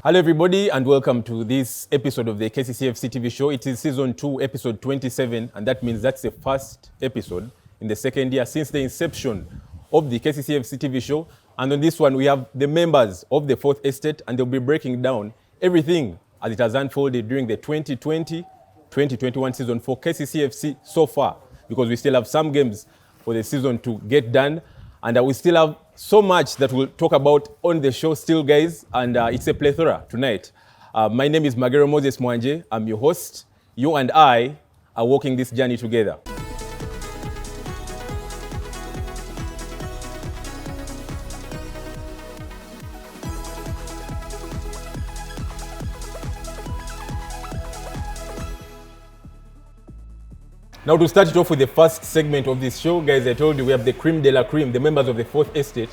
Hello everybody and welcome to this episode of the KCCFC TV show. It is season 2, episode 27, and that means that's the first episode in the second year since the inception of the KCCFC TV show. And on this one we have the members of the Fourth Estate, and they'll be breaking down everything as it has unfolded during the 2020-2021 season for KCCFC so far, because we still have some games for the season to get done, and we still have so much that we'll talk about on the show still, guys, and it's a plethora tonight. My name is Magero Mwanje. I'm your host. You and I are walking this journey together. Now, to start it off with the first segment of this show, guys, I told you we have the cream de la cream, the members of the Fourth Estate,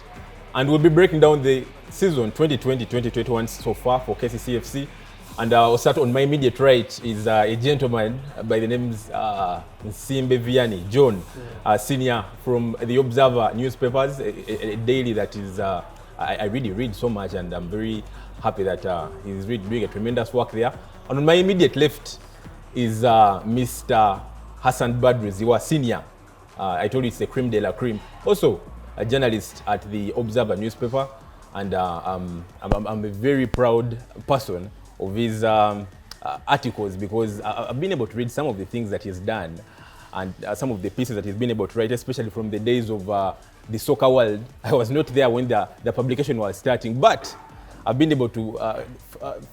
and we'll be breaking down the season 2020-2021 so far for KCCFC. And I'll start on my immediate right is a gentleman by the name Nsimbe Vianney John, senior from the Observer newspapers, a daily that is, I really read so much, and I'm very happy that he's really doing a tremendous work there. And on my immediate left is Mr. Hassan Badru, Zziwa senior. I told you it's the cream de la cream. Also a journalist at the Observer newspaper, and I'm a very proud person of his articles, because I've been able to read some of the things that he's done, and some of the pieces that he's been able to write, especially from the days of the soccer world. I was not there when the publication was starting, but I've been able to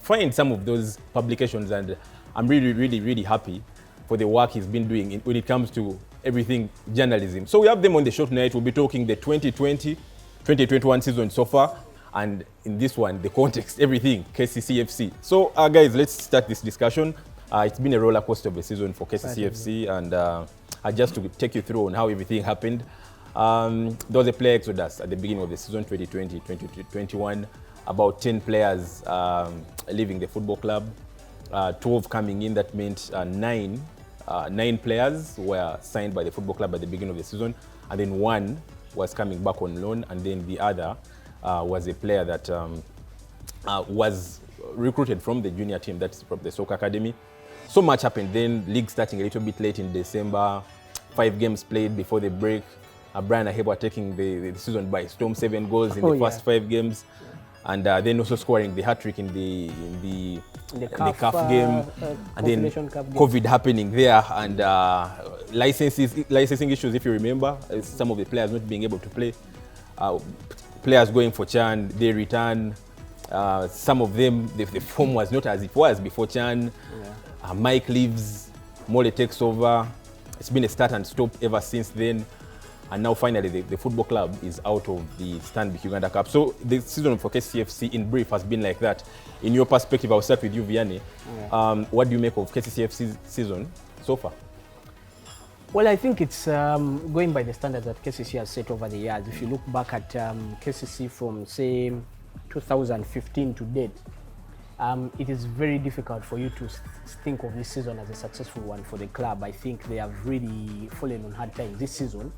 find some of those publications, and I'm really happy for the work he's been doing when it comes to everything journalism. So we have them on the show tonight. We'll be talking the 2020-2021 season so far, and in this one, the context, everything, KCCFC. So guys, let's start this discussion. It's been a roller coaster of a season for KCCFC, and just to take you through on how everything happened. There was a player exodus at the beginning of the season 2020-2021, about 10 players leaving the football club. 12 coming in. That meant 9 players were signed by the football club at the beginning of the season, and then 1 was coming back on loan, and then the other was a player that was recruited from the junior team, that's from the soccer academy. So much happened then. League starting a little bit late in December, 5 games played before the break. Brian Aheebwa taking the season by storm, 7 goals in the first 5 games. And then also scoring the hat-trick in the CAF game, and then COVID happening there, and licensing issues, if you remember, some of the players not being able to play, players going for Chan, they return, some of them, the form was not as it was before Chan. Mike leaves, Mole takes over. It's been a start and stop ever since then. And now finally the football club is out of the Stanbic Uganda Cup. So the season for KCCFC in brief has been like that. In your perspective, I'll start with you, Vianney. What do you make of KCCFC's season so far? Well, I think it's going by the standards that KCC has set over the years. If you look back at KCC from, say, 2015 to date, it is very difficult for you to think of this season as a successful one for the club. I think they have really fallen on hard times this season,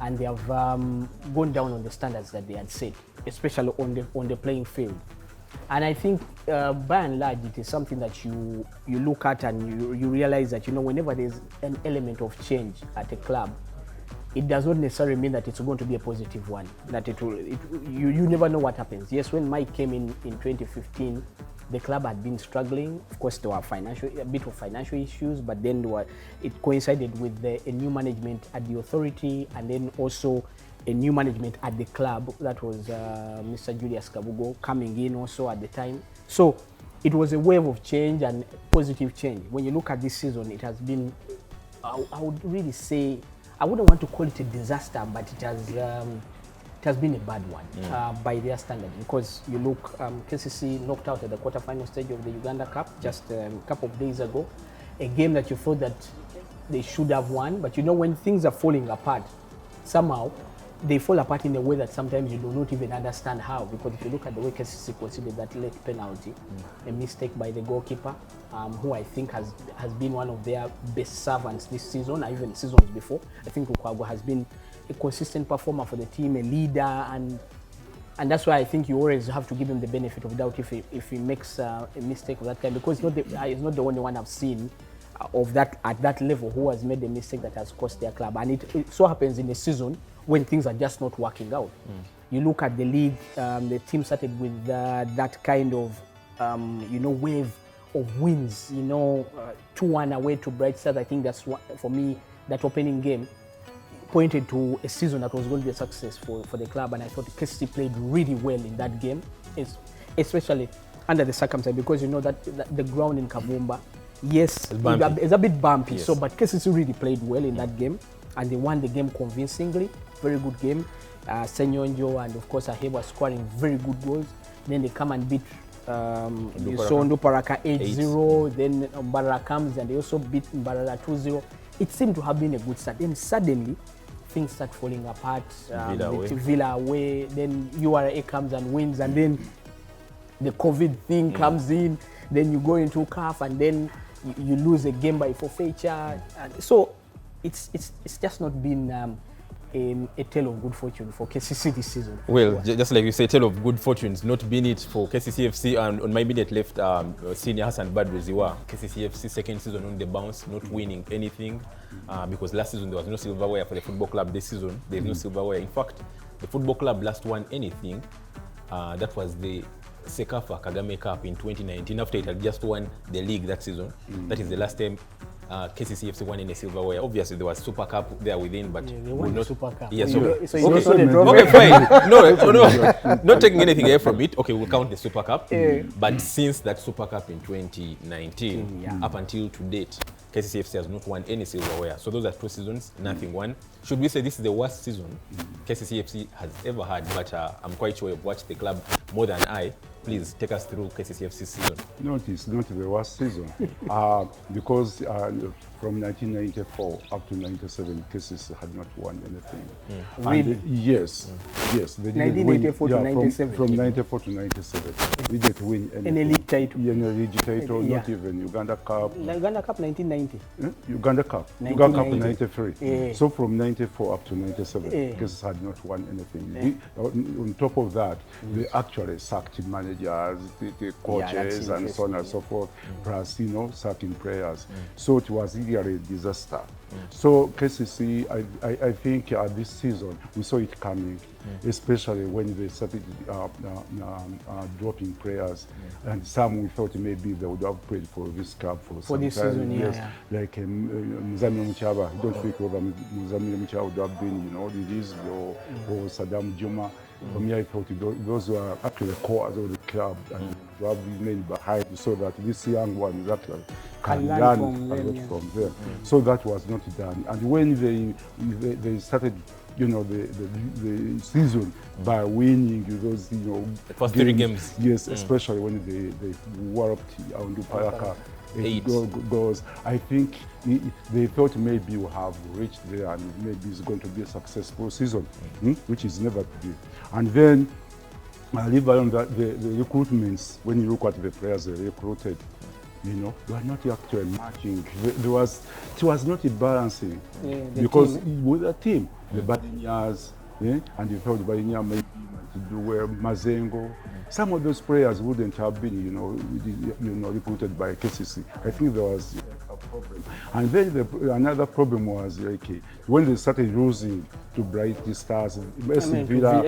and they have gone down on the standards that they had set, especially on the playing field. And I think by and large it is something that you look at and you realize that, you know, whenever there's an element of change at a club, it does not necessarily mean that it's going to be a positive one. That you never know what happens. Yes, when Mike came in 2015, the club had been struggling. Of course, there were a bit of financial issues, but then it coincided with a new management at the authority, and then also a new management at the club. That was Mr. Julius Kabugo coming in also at the time. So it was a wave of change and positive change. When you look at this season, it has been, I would really say, I wouldn't want to call it a disaster, but it has been a bad one by their standards, because you look, KCC knocked out at the quarterfinal stage of the Uganda Cup just a couple of days ago, a game that you thought that they should have won. But you know, when things are falling apart, somehow they fall apart in a way that sometimes you do not even understand how, because if you look at the way KCC considered that late penalty, a mistake by the goalkeeper, who I think has been one of their best servants this season, or even seasons before. I think Lukwago has been a consistent performer for the team, a leader, and And that's why I think you always have to give him the benefit of doubt if he makes a mistake of that kind, because he's not the only one I've seen of that at that level who has made a mistake that has cost their club. And it so happens in a season when things are just not working out. You look at the league, the team started with that kind of wave of wins. 2-1 away to Bright Stars. I think that's for me, that opening game pointed to a season that was going to be a success for the club, and I thought KCC played really well in that game, especially under the circumstances, because that the ground in Kavumba, yes, it's a bit bumpy. Yes. But KCC really played well in that game, and they won the game convincingly. Very good game. Senyonjo and of course Aheebwa scoring very good goals. Then they come and beat Nduparaka 8-0. Then Mbarara comes and they also beat Mbarara 2-0. It seemed to have been a good start. Then suddenly things start falling apart. Villa away. Then URA comes and wins, and then the COVID thing comes in. Then you go into CAF, and then you lose a game by forfeiture. So it's just not been a tale of good fortune for KCC this season. Well, just like you say, tale of good fortunes, not been it for KCCFC. And on my immediate left, senior Hassan Badru Zziwa. KCCFC second season on the bounce, not winning anything, because last season there was no silverware for the football club. This season there is no silverware. In fact, the football club last won anything, that was the Sekafa Kagame Cup in 2019, after it had just won the league that season. That is the last time KCCFC won in a silverware. Obviously, there was Super Cup there within, but they won the Super Cup. Yeah, okay, fine. No, not taking anything away from it. Okay, we'll count the Super Cup. But since that Super Cup in 2019, up until to date, KCCFC has not won any silverware. So those are 2 seasons, nothing won. Should we say this is the worst season KCCFC has ever had? But I'm quite sure you've watched the club more than I. Please take us through KCCFC season. No, it is not the worst season. Because from 1994 up to 97, KCCC had not won anything. Really? Yes. They didn't 1984 to 97. From 94 to 97. We didn't win anything. Any league title? Any league title, not even Uganda Cup. Uganda Cup 1990. Uganda Cup. Uganda Cup 93. So from 94 up to 97, KCCC had not won anything. On top of that, they actually sacked managers, the coaches, and so on and so forth, plus, sacking players. So it was really a disaster. So KCC, I think this season, we saw it coming, especially when they started dropping players. And some we thought maybe they would have played for this club for this time. Season, yes. Like Muzamil Mchaba, I don't think whether Muzamil Mchaba would have been, released or Saddam Juma. For me, I thought those were actually the cores of the club, and to have remained behind so that this young one is actually can learn a lot from them. So that was not done. And when they started, the season by winning those, the first 3 games. Yes, especially when they warped Nduparaka 8 goals. I think they thought maybe we have reached there and maybe it's going to be a successful season, which is never to be. And then I leave alone that the recruitments, when you look at the players they recruited, they were not actually matching. It was not balancing, because with the team, the Balinyas, and you thought Balinya maybe to do well, Mazengo. Some of those players wouldn't have been, recruited by KCC. I think there was a problem. And then another problem was when they started losing to Bright Stars, Villa,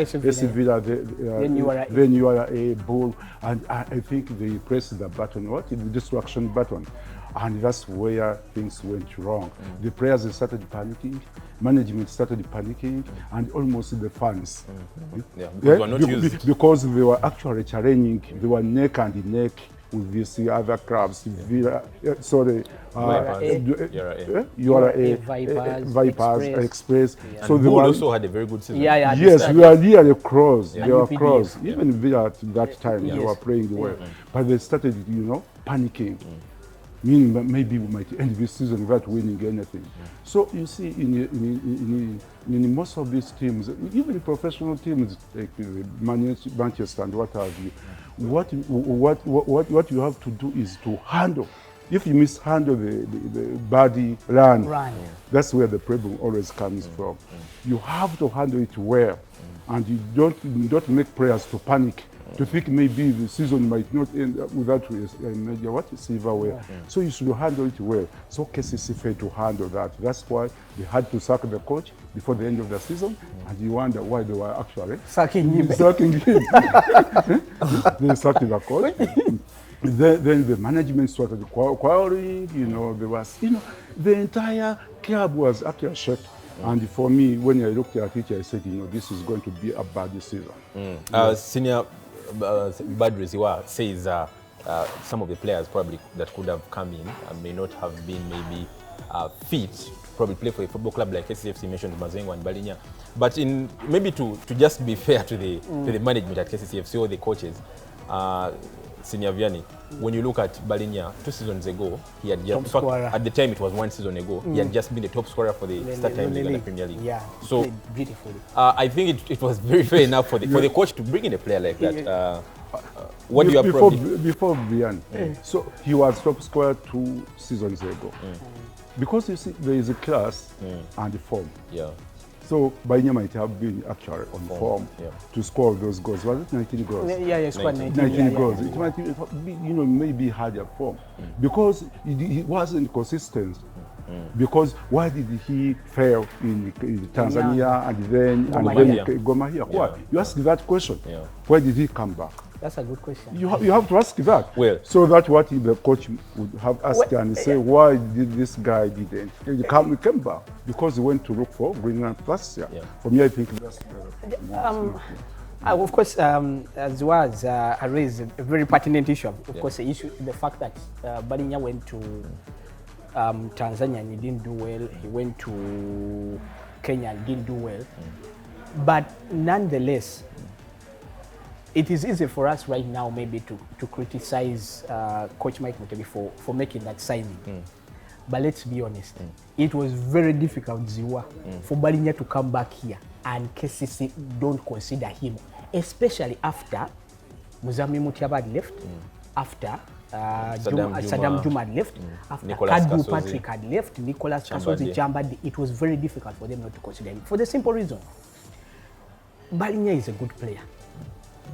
then you are a bull, and I think they pressed the button, the destruction button. And that's where things went wrong. The players started panicking, management started panicking, and almost the fans. Because they were actually challenging, they were neck and neck with these other clubs. Vipers, Express. So they also had a very good season. Yes, we are really close. They were close. Even Villa at that time, they were playing well. But they started, panicking. Meaning that maybe we might end this season without winning anything. So you see, in most of these teams, even professional teams like Manchester and what have you, what you have to do is to handle. If you mishandle the body run, that's where the problem always comes from. You have to handle it well. and you don't make players to panic, to think maybe the season might not end without silverware. So you should handle it well. So KCC failed to handle that. That's why they had to sack the coach before the end of the season, and you wonder why they were actually sacking him. They sacked the coach. Then the management started quarreling, there was, the entire club was actually shocked. And for me, when I looked at it, I said, this is going to be a bad season. Senior Badru Zziwa says some of the players probably that could have come in may not have been maybe fit to probably play for a football club like KCCFC, mentioned Mazengo and Balinya. But maybe to just be fair to the management at KCCFC or the coaches, Senior Vianney, when you look at Balinya 2 seasons ago, he had just, at the time it was 1 season ago, he had just been the top scorer for the start time in the Premier League. Yeah, so beautifully. I think it was very fair enough for the coach to bring in a player like that. What do you have probably... Before Vianney, so he was top scorer 2 seasons ago. Because you see, there is a class and form. Yeah. So Balinya might have been actually on form to score those goals. Was it 19 goals? Yeah, he scored 19 goals. It might be, maybe higher form because he wasn't consistent. Because why did he fail in Tanzania and then Iguma here? Why? You ask that question. Why did he come back? That's a good question. You have to ask that. Well, so that's what the coach would have asked and say, why did this guy didn't? He came back because he went to look for Greenland plus. For me, I think that's of course, as well as raised a very pertinent issue. Of course, the fact that Balinya went to Tanzania and he didn't do well. He went to Kenya and didn't do well. But nonetheless, it is easy for us right now maybe to criticize Coach Mike Mutebi for making that signing. But let's be honest, it was very difficult, Zziwa, for Balinya to come back here and KCC don't consider him, especially after Muzami Mutiaba had left, after Saddam Juma had left, after Kadu Patrick had left, Nicholas Kasozi Chambadi. It was very difficult for them not to consider him for the simple reason Balinya is a good player.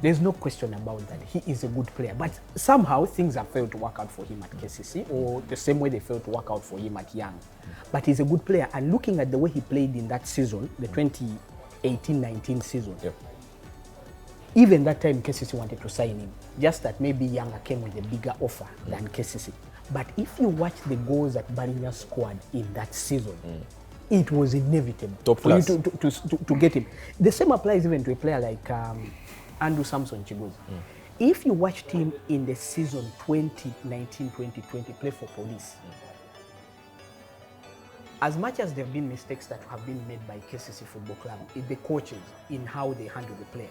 There's no question about that. He is a good player. But somehow things have failed to work out for him at KCC, or the same way they failed to work out for him at Young. But he's a good player. And looking at the way he played in that season, the 2018-19 season, even that time KCC wanted to sign him. Just that maybe Younger came with a bigger offer than KCC. But if you watch the goals that Balinya scored in that season, it was inevitable for you to get him. The same applies even to a player like Andrew Samson Chigozi. If you watched him in the season 2019-2020 play for Police, as much as there have been mistakes that have been made by KCC Football Club, the coaches in how they handle the player,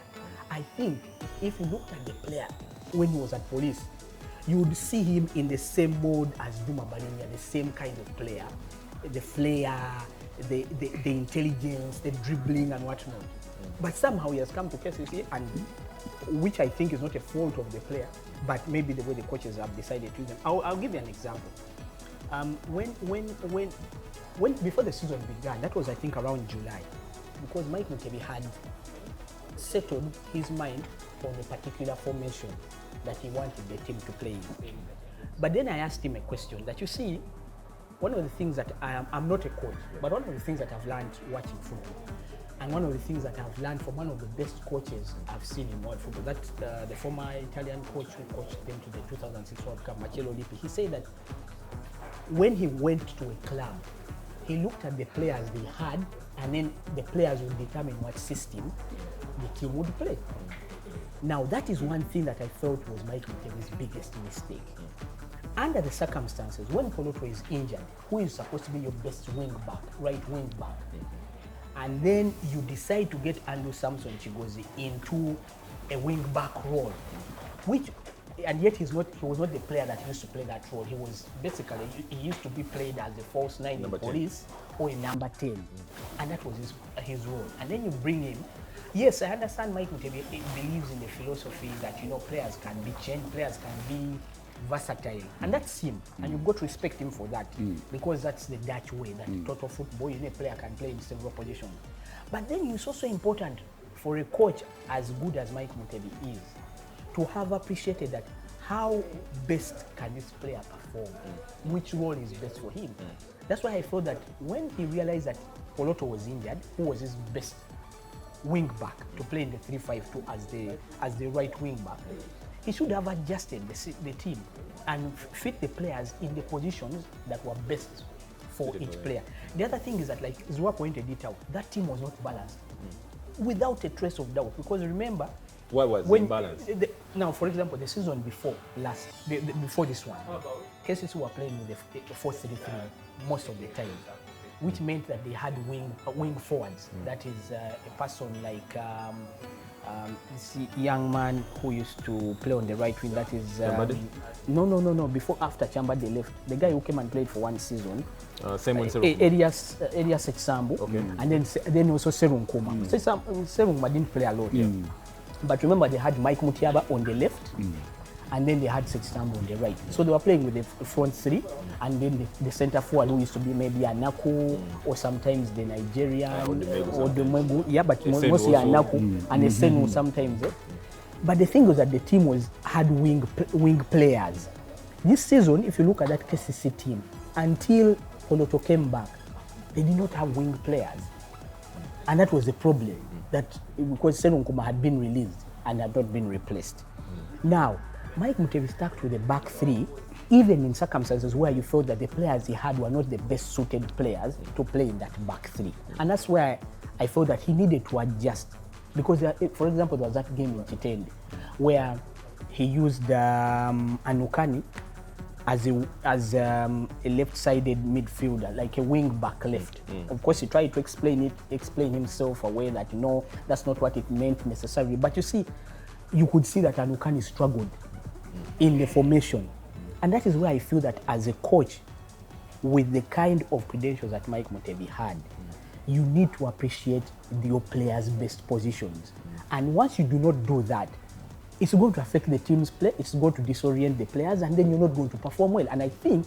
I think if you looked at the player when he was at Police, you would see him in the same mode as Iguma Denis, the same kind of player, the flair, the intelligence, the dribbling and whatnot. But somehow he has come to KCC, and which I think is not a fault of the player, but maybe the way the coaches have decided to use them. I'll give you an example. When before the season began, that was I think around July, because Mike Mutebi had settled his mind on a particular formation that he wanted the team to play in. But then I asked him a question that, you see, one of the things that I'm not a coach, but one of the things that I've learned watching football, and one of the things that I've learned from one of the best coaches I've seen in world football, that's the former Italian coach who coached them to the 2006 World Cup, Magero. He said that when he went to a club, he looked at the players they had, and then the players would determine what system the team would play. Now, that is one thing that I felt was Mike Mutebi's biggest mistake. Under the circumstances, when Poloto is injured, who is supposed to be your best wing back, right wing back, and then you decide to get Andrew Samson Chigozi into a wing back role, and yet he was not the player that used to play that role. He was basically, he used to be played as a false 9 in Police or a number 10, and that was his role. And then you bring him. Yes, I understand Mike Mutebi believes in the philosophy that, players can be changed, players can be versatile, and that's him, and you've got to respect him for that, because that's the Dutch way, that total football, a player can play in several positions. But then it's also important for a coach as good as Mike Mutebi is, to have appreciated that how best can this player perform, which role is best for him. That's why I felt that when he realized that Poloto was injured, who was his best wing back to play in the 3-5-2 as the right wing back, he should have adjusted the team and fit the players in the positions that were best for each player. The other thing is that, like Zziwa pointed it out, that team was not balanced, without a trace of doubt. Because remember, why was it balanced? Now, for example, the season before before this one, KCCA were playing with the 4-3-3 most of the time, which meant that they had wing forwards. That is a person like this young man who used to play on the right wing. That is no. Before, after Chamba they left, the guy who came and played for one season. Elias Eksambu, and then also Serung Kuma. Serung didn't play a lot. But remember, they had Mike Mutiaba on the left, and then they had Sextambo on the right. So they were playing with the front three, and then the center forward who used to be maybe Anaku, or sometimes the Nigerian, or the Megu. Yeah, but mostly Anaku, and Esenu sometimes. But the thing was that the team had wing players. This season, if you look at that KCC team, until Poloto came back, they did not have wing players. And that was the problem, that because Senunkuma had been released and had not been replaced. Now, Mike Mutebi stuck with the back three, even in circumstances where you felt that the players he had were not the best suited players to play in that back three. And that's where I felt that he needed to adjust. Because, for example, there was that game in Chitende where he used Anukani as a left-sided midfielder, like a wing-back left. Of course, he tried to explain himself away that no, that's not what it meant necessarily. But you see, you could see that Anukani struggled in the formation. And that is where I feel that as a coach, with the kind of credentials that Mike Mutebi had, you need to appreciate your players' best positions. And once you do not do that, it's going to affect the team's play, it's going to disorient the players, and then you're not going to perform well. And I think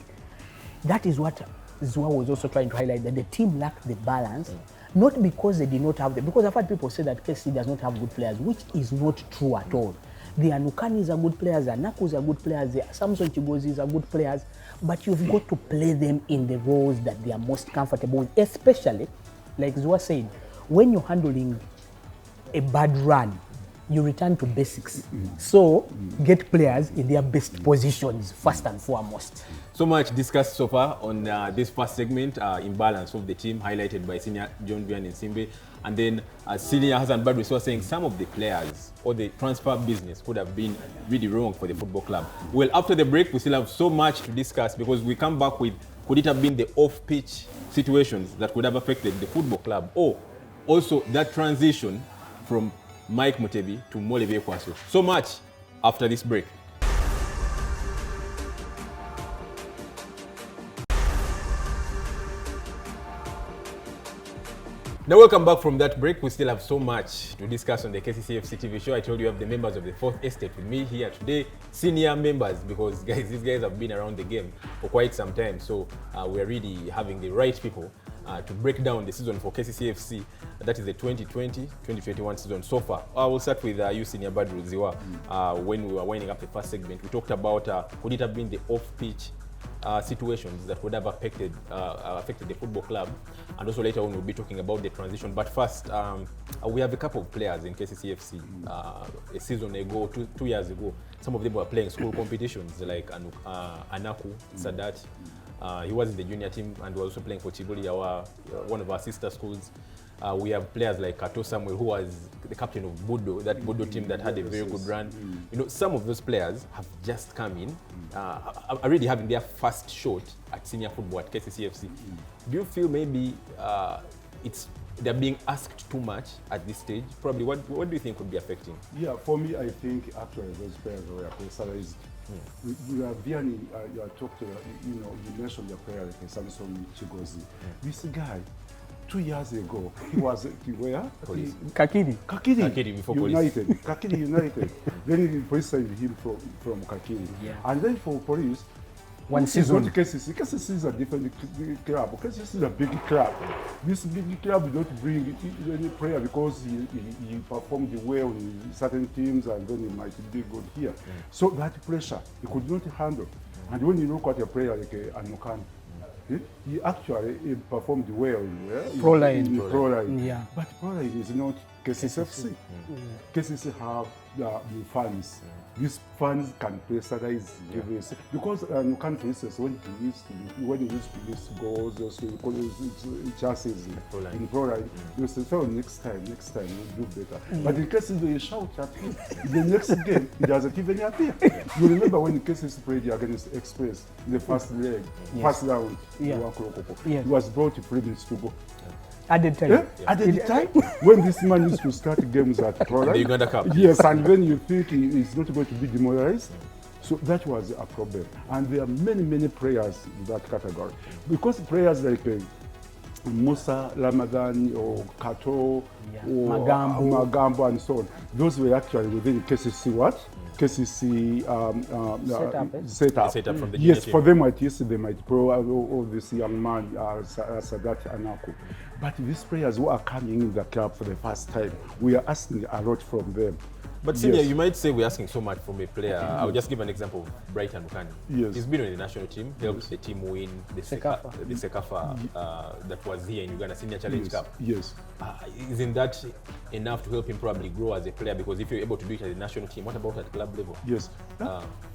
that is what Zziwa was also trying to highlight, that the team lacked the balance, not because they did not have because I've had people say that KC does not have good players, which is not true at all. The Anukanis are good players, the Anakus are good players, the Samson Chigozis are good players, but you've got to play them in the roles that they are most comfortable with, especially, like Zziwa said, when you're handling a bad run, you return to basics. So get players in their best positions first and foremost. So much discussed so far on this first segment, imbalance of the team, highlighted by Senior John Vianney Nsimbe, and then Senior Hassan Badru was saying some of the players or the transfer business could have been really wrong for the football club. Well, after the break, we still have so much to discuss, because we come back with, could it have been the off-pitch situations that could have affected the football club, or also that transition from Mike Mutebi to Molebe Kwaso. So much after this break. Now, welcome back from that break. We still have so much to discuss on the KCCFC TV show. I told you I have the members of the fourth estate with me here today, senior members, because guys, these guys have been around the game for quite some time. So we're really having the right people to break down the season for KCCFC. That is the 2020-2021 season so far. I will start with you, Senior Badru Zziwa. When we were winding up the first segment, we talked about could it have been the off-pitch situations that would have affected the football club, and also later on we'll be talking about the transition. But first, we have a couple of players in KCCFC. A season ago, two years ago, some of them were playing school competitions like Anaku Sadat. He was in the junior team and was also playing for Chibuli, one of our sister schools. We have players like Kato Samuel, who was the captain of Bodo, that Bodo team that had a very good run. You know, some of those players have just come in, are really having their first shot at senior football at KCCFC. Do you feel maybe they're being asked too much at this stage? Probably. What do you think could be affecting? Yeah, for me, I think actually those players were pressurized. You are Vianney, you are talking, you mentioned your player like Samson Chigozi. This guy, 2 years ago, he was where? Kakiri before United. Kakiri United. Then the police signed him from Kakiri. Yeah. And then for police, one season. Not KCC. KCC is a different club. KCC is a big club. This big club don't bring any player because he performed well in certain teams and then he might be good here. So that pressure he could not handle. And when you look at a player like Anukan, he actually performed well in Pro Line. Yeah. But Pro Line is not KCCFC. KCC have the funds. These funds can pressurize this because you can't, for instance, when he used to miss goals or so, chances in Pro Line, you say, so next time we'll do better. But in case they shout at him, the next game he doesn't even appear. You remember when KCC played against Express in the first leg, first round, he was brought to 3 minutes to go. At the time. At the time when this man used to start games at Pro Line. The Uganda Cup. Yes, and then you think he is not going to be demoralized. So that was a problem. And there are many players in that category. Because players like Musa, Ramadan, or Kato, or Magambo, and so on, those were actually within KCC what? KCC setup from the yes, team. for them at least they might pro all this young man Sadat Anako. But these players who are coming in the club for the first time, we are asking a lot from them. But Senior, you might say we're asking so much from a player. I'll just give an example of Brighton Bukani. Yes. He's been on the national team, helped the team win the Sekafa that was here in Uganda, Senior Challenge Cup. Yes. Isn't that enough to help him probably grow as a player? Because if you're able to do it at the national team, what about at club level? Yes.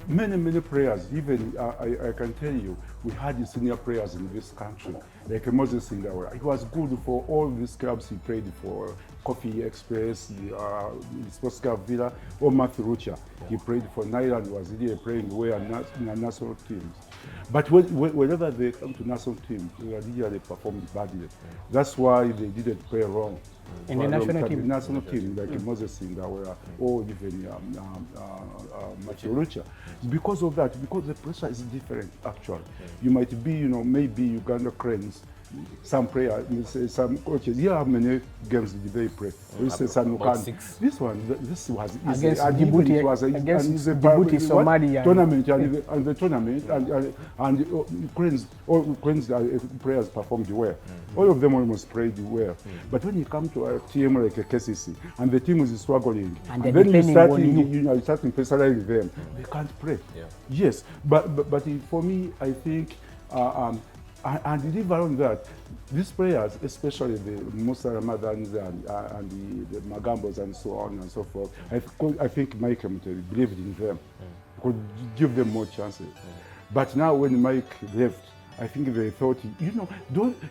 Many players, even I can tell you, we had senior players in this country, like Moses Sindawara. It was good for all these clubs he played for, Coffee Express, the Sports Club Villa, or Matthew Rucha. He played for Nyland, was here playing well in the national teams. But whenever they come to national team, they performed badly. That's why they didn't play wrong. In the national team, like Moses Sindawara or even Matthew Rucha. Because of that, because the pressure is different actually. You might be, maybe Uganda Cranes, some players, some coaches, how many games did they play? For instance, this was against Djibouti, Somalia. Tournament and the tournament and Cranes players performed well. All of them almost played well. But when you come to a team like a KCC and the team is struggling, and then you start pressurizing them, they can't play. Yes, but for me, I think. And leave around that, these players, especially the Musa Ramadans and the Magambos and so on and so forth, I think Mike believed in them, could give them more chances. But now when Mike left, I think they thought,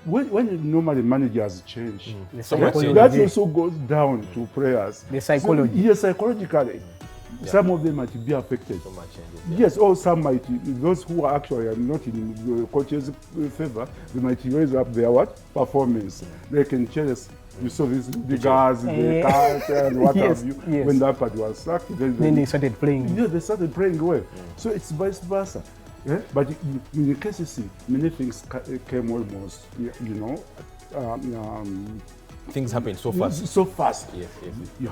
when normally managers change, that also goes down to players. The psychology. So, yes, psychologically. Some of them might be affected. Yes, or some might, those who are actually not in the coach's favor, they might raise up their performance. They can chase. You saw these big guys, the cars and what have you. When that part was sacked, then they started playing. Yeah, they started playing well. So it's vice versa. But in the KCC, many things came almost, things happen so fast. So fast. Yes. You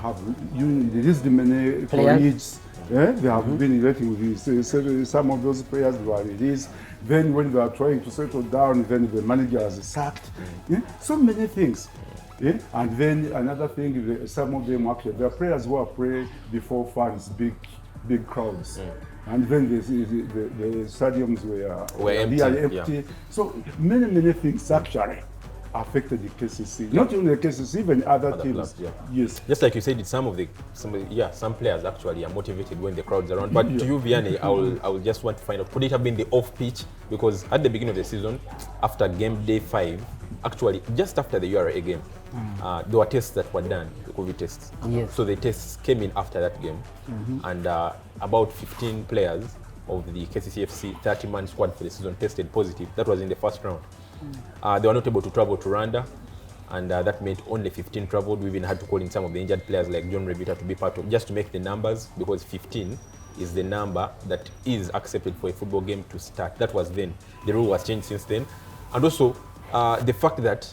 released the many colleagues. They have been letting with some of those players were released. Then when they are trying to settle down, then the manager is sacked. So many things. And then another thing, some of them actually, there are players who are playing before fans, big crowds. And then the stadiums were empty. So many things actually affected the KCC. Not only the KCC, even other teams. Clubs, Yes. Just like you said, some players actually are motivated when the crowd's around. But to you, Vianney, I will just want to find out, could it have been the off-pitch? Because at the beginning of the season, after game day 5, actually just after the URA game, there were tests that were done, the COVID tests. Yes. So the tests came in after that game, and about 15 players of the KCCFC 30-man squad for the season tested positive. That was in the first round. They were not able to travel to Rwanda, and that meant only 15 traveled. We even had to call in some of the injured players like John Revita to be part of, just to make the numbers, because 15 is the number that is accepted for a football game to start. That was then. The rule was changed since then. And also, the fact that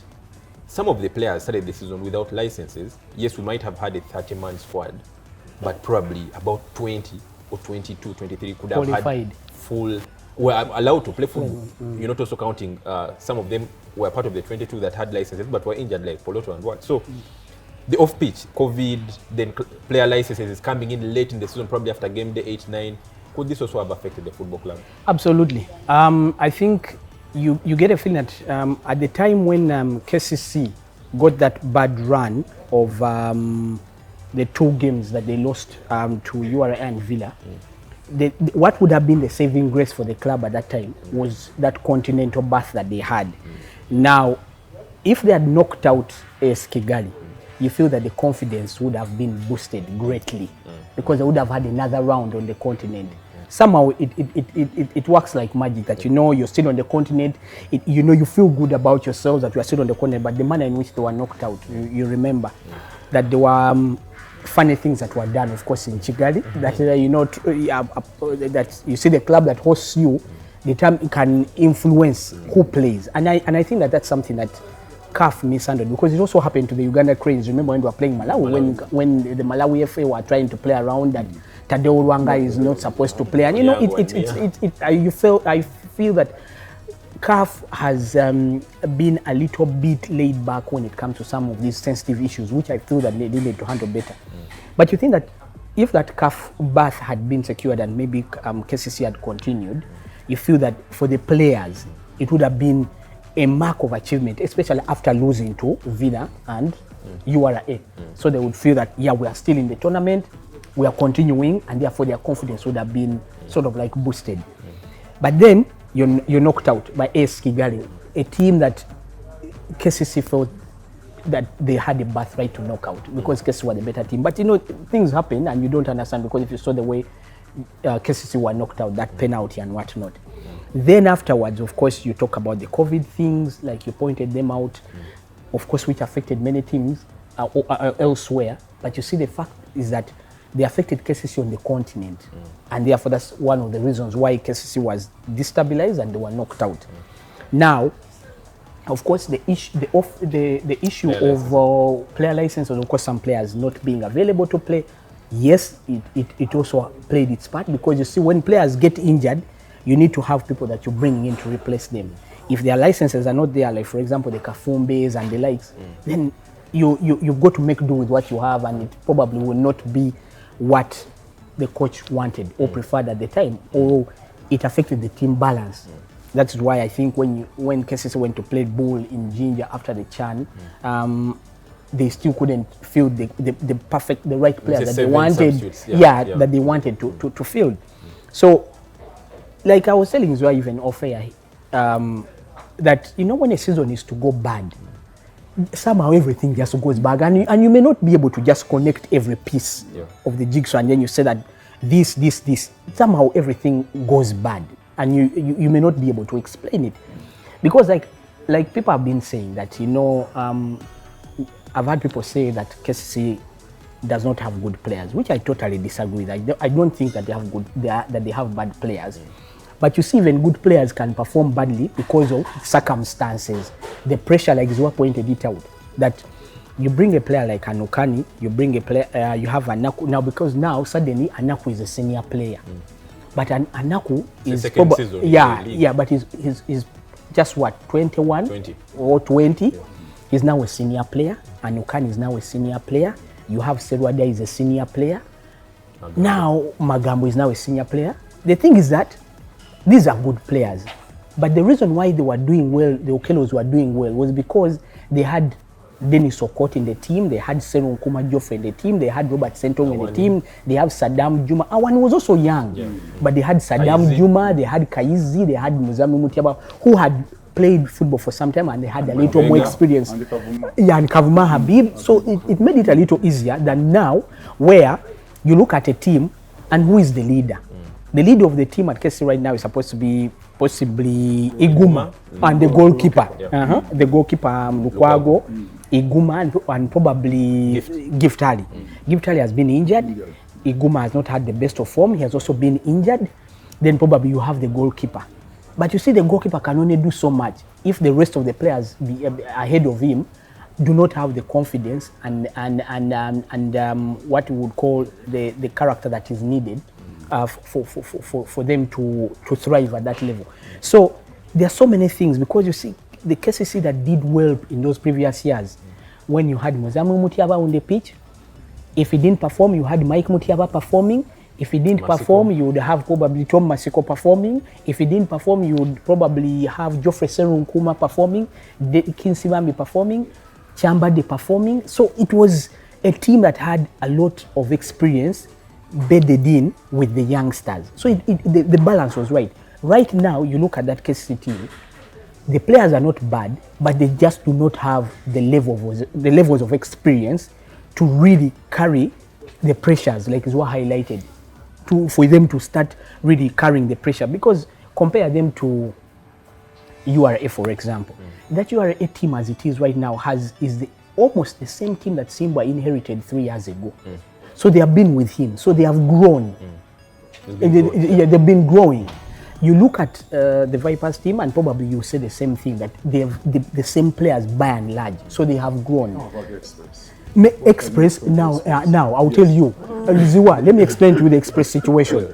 some of the players started the season without licenses. Yes, we might have had a 30-man squad, but probably about 20 or 22, 23 could have had full were allowed to play football. You're not also counting some of them were part of the 22 that had licenses but were injured, like Poloto and what. So the off-pitch, COVID, then player licenses is coming in late in the season, probably after game day 8-9. Could this also have affected the football club? Absolutely. I think you get a feeling that at the time when KCC got that bad run of the 2 games that they lost to URA and Villa, what would have been the saving grace for the club at that time was that continental berth that they had. Now, if they had knocked out AS Kigali, you feel that the confidence would have been boosted greatly because they would have had another round on the continent. Somehow it works like magic that you're still on the continent, you feel good about yourselves that you are still on the continent, but the manner in which they were knocked out, you remember that there were funny things that were done, of course, in Kigali, that that you see the club that hosts you, the time can influence who plays, and I think that that's something that CAF mishandled, because it also happened to the Uganda Cranes. Remember when they were playing Malawi, when the Malawi FA were trying to play around that Tadeo Rwanga is not supposed to play, and I feel that CAF has been a little bit laid back when it comes to some of these sensitive issues, which I feel that they need to handle better. But you think that if that CAF berth had been secured and maybe KCC had continued, you feel that for the players it would have been a mark of achievement, especially after losing to Villa and URA. So they would feel that, yeah, we are still in the tournament, we are continuing, and therefore their confidence would have been sort of like boosted. But then you're knocked out by AS Kigali, a team that KCC felt that they had a birthright to knock out because KCC were the better team. But things happen and you don't understand, because if you saw the way KCC were knocked out, that penalty and whatnot. Then afterwards, of course, you talk about the COVID things, like you pointed them out, of course, which affected many teams elsewhere. But you see, the fact is that they affected KCC on the continent, and therefore that's one of the reasons why KCC was destabilized and they were knocked out. Now, of course, the issue of player license, and of course some players not being available to play, yes, it also played its part, because you see, when players get injured, you need to have people that you bring in to replace them. If their licenses are not there, like for example the Kafumbes and the likes, then you've got to make do with what you have, and it probably will not be what the coach wanted or preferred at the time, or it affected the team balance. That's why I think when KCC went to play Bull in Jinja after the Chan, they still couldn't field the right players that they wanted, that they wanted to field. So, like I was telling Zziwa even off air, that when a season is to go bad, somehow everything just goes bad, and you may not be able to just connect every piece of the jigsaw, and then you say that this, somehow everything goes bad, and you may not be able to explain it, because like people have been saying that I've had people say that KCC does not have good players, which I totally disagree with. I don't think that they have bad players. But you see, even good players can perform badly because of circumstances. The pressure, like Zziwa pointed it out, that you bring a player like Anokani, you bring a player, you have Anaku now, because now suddenly Anaku is a senior player. But Anaku is probably, but he's just what, 21 or 20? He's now a senior player. Anokani is now a senior player. You have Sewage is a senior player. Now Magambo is now a senior player. The thing is that these are good players, but the reason why they were doing well, the Okelos were doing well, was because they had Dennis Okot in the team, they had Seron Kumajofre in the team, they had Robert Sentong in the team, they have Saddam Juma. Awani was also young, but they had Saddam Juma, they had Kaizi, they had Muzami Mutiaba, who had played football for some time and they had a little more experience. And Kavuma Habib. So it made it a little easier than now, where you look at a team and who is the leader. The leader of the team at KCC right now is supposed to be possibly Iguma and the goalkeeper. The goalkeeper, Lukwago, Iguma, and probably Giftali. Giftali has been injured. Iguma has not had the best of form. He has also been injured. Then probably you have the goalkeeper. But you see, the goalkeeper can only do so much if the rest of the players ahead of him do not have the confidence and what we would call the character that is needed for them to thrive at that level. So there are so many things, because you see the KCC that did well in those previous years, when you had Muzamu Mutiaba on the pitch, if he didn't perform, you had Mike Mutiaba performing. If he didn't perform, you would have probably Tom Masiko performing. If he didn't perform, you would probably have Geoffrey Serunkuma performing, Kinsibambi performing, Chambade performing. So it was a team that had a lot of experience bedded in with the youngsters. So the balance was right. Right now, you look at that KCC team, the players are not bad, but they just do not have the levels of experience to really carry the pressures, like Zziwa highlighted, for them to start really carrying the pressure. Because compare them to URA, for example. That URA team as it is right now is almost the same team that Simba inherited 3 years ago. So they have been with him, so they have grown. They've been growing. You look at the Vipers team and probably you say the same thing, that they have the same players by and large, so they have grown. How about the Express? Express, now I'll tell you, Zziwa, let me explain to you the Express situation.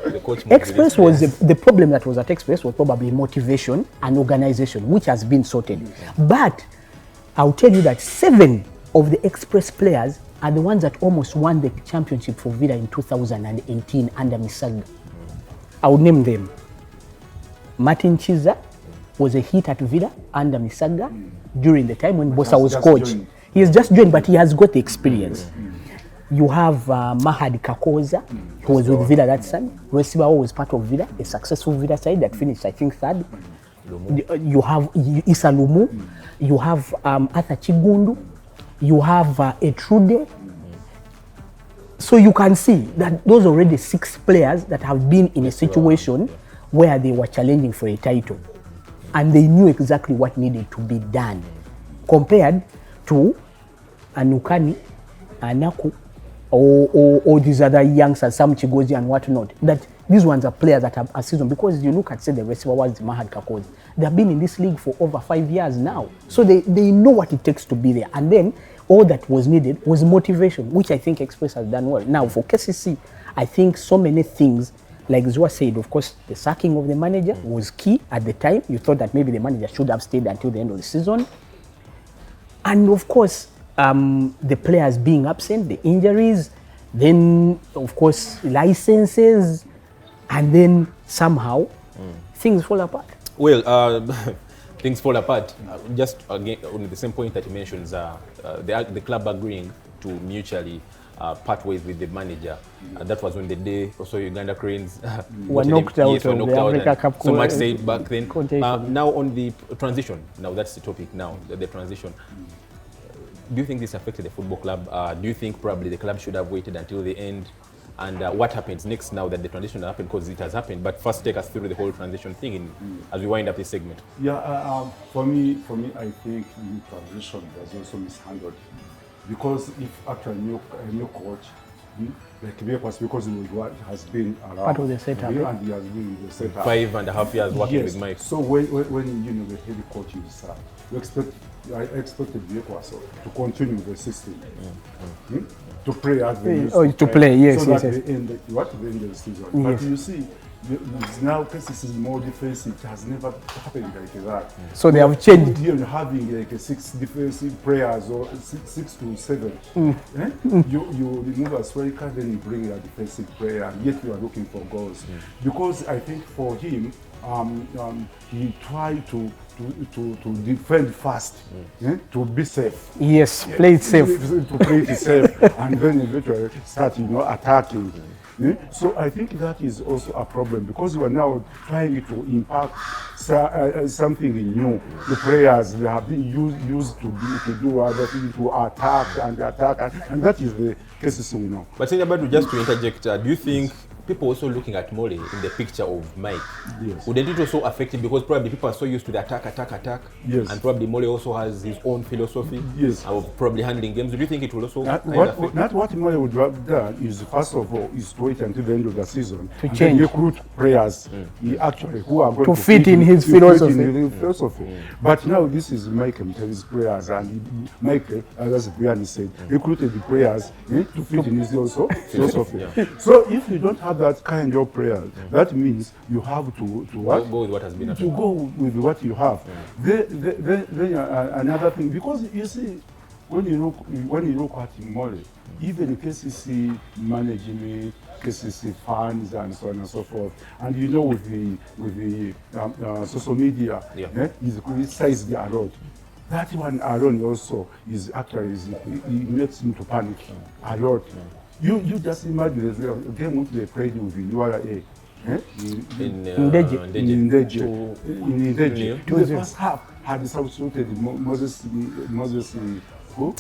Express was the problem that was at Express was probably motivation and organization, which has been sorted. But I'll tell you that 7 of the Express players are the ones that almost won the championship for Vida in 2018 under Misaga. I would name them. Martin Chiza was a hit at Vida under Misaga during the time when Bosa was coach. He has just joined, but he has got the experience. You have Mahad Kakoza, who was with Vida that time. Resibawa was part of Vida, a successful Vida side that finished, I think, 3rd. You have Issa Lumu, you have Arthur Chigundu, you have Etrude. So you can see that those are already 6 players that have been in a situation where they were challenging for a title. And they knew exactly what needed to be done. Compared to Anukani, Anaku, or these other youngsters, Sam Chigozi and whatnot, that these ones are players that have a season. Because you look at, say, the receiver was Mahad Kakozi. They have been in this league for over 5 years now. So they know what it takes to be there. And then all that was needed was motivation, which I think Express has done well. Now, for KCC, I think so many things, like Zziwa said, of course, the sacking of the manager was key at the time. You thought that maybe the manager should have stayed until the end of the season. And of course, the players being absent, the injuries, then of course licenses, and then somehow things fall apart. Well, things fall apart. Just again on the same point that you mentioned, the club agreeing to mutually part ways with the manager. That was on the day also Uganda Cranes were knocked out of the Africa Cup. So much said back then. Now on the transition, now that's the topic now, the transition. Do you think this affected the football club? Do you think probably the club should have waited until the end? And what happens next now that the transition has happened? Because it has happened. But first, take us through the whole transition thing as we wind up this segment. Yeah, for me, I think the transition was also mishandled. Because if after a new coach, like Vianney, because he has been around part of the setup, and he has been in the setup 5.5 years working with Mike. So when the head coach is I expected Vianney to continue the system, to play as they used to play, yes, so yes, that they end the season. But you see, now KCC is more defensive. It has never happened like that. So they have changed. Here having like 6 defensive players or 6 to 7. You remove a striker, then you bring a defensive player, and yet you are looking for goals. Because I think for him, he tried to defend fast, to be safe. Yes, play it safe. To play it safe, and then eventually start, attacking. So I think that is also a problem, because you are now trying to impact something new. The players, they have been used to do other things, to attack, and that is the cases we know. But Badru, just to interject, do you think people also looking at Mole in the picture of Mike? Yes. Wouldn't it also affect him, because probably people are so used to the attack? Yes. And probably Mole also has his own philosophy of probably handling games. Do you think it will also what Mole would have done is, first of all, is to wait until the end of the season to change, recruit players who are going to fit in his philosophy. But now this is Mike and his players, and Mike, as Vianney said, recruited the players to fit in his philosophy. So if you don't have have that kind of players, that means you have to what? Go with what has been to go with what you have. Then another thing, because you see, when you look at Mole, even KCC management, KCC fans, and so on and so forth, and you know with the social media, is criticized a lot. That one alone also is actually it makes him to panic a lot. You just imagine the game which they played with URA. In Ndeje. The first half had substituted Moses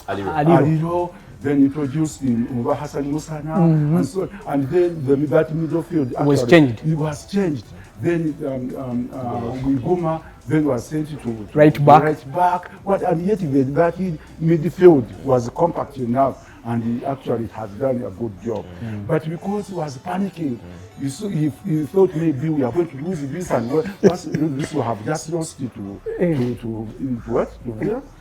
Aliro, then introduced Hassan Musana, and so on. And then that midfield was changed. It was changed. Then Iguma then was sent to right back. And yet that midfield was compact enough, and he actually has done a good job. But because he was panicking, he thought maybe we are going to lose this, and this will have just lost it to what?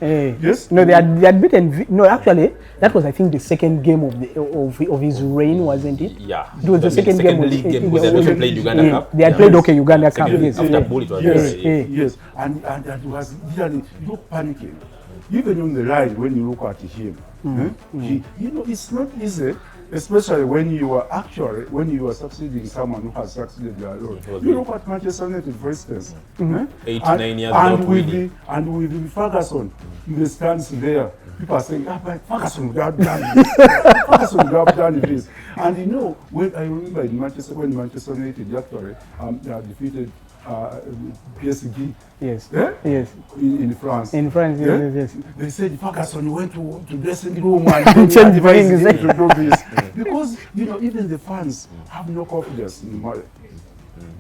Yes. No, they had beaten. No, actually, that was I think the second game of his reign, wasn't it? Yeah. It was the second game. League game because they also played Uganda Cup. They had played Uganda Cup. Yes. After Bull, it was yes. And that was really panicking. Even on the line, when you look at him, it's not easy, especially when you are succeeding someone who has succeeded a lot. You look at Manchester United, for instance, 8 to 9 years and with Ferguson, in the stands there, people are saying, but Ferguson would have done this. Ferguson would have done this. And you know, when I remember when Manchester United actually defeated PSG. Yes. In France. Yes. They said Ferguson went to dressing room and changed things to do this. Because even the fans have no confidence in Mole.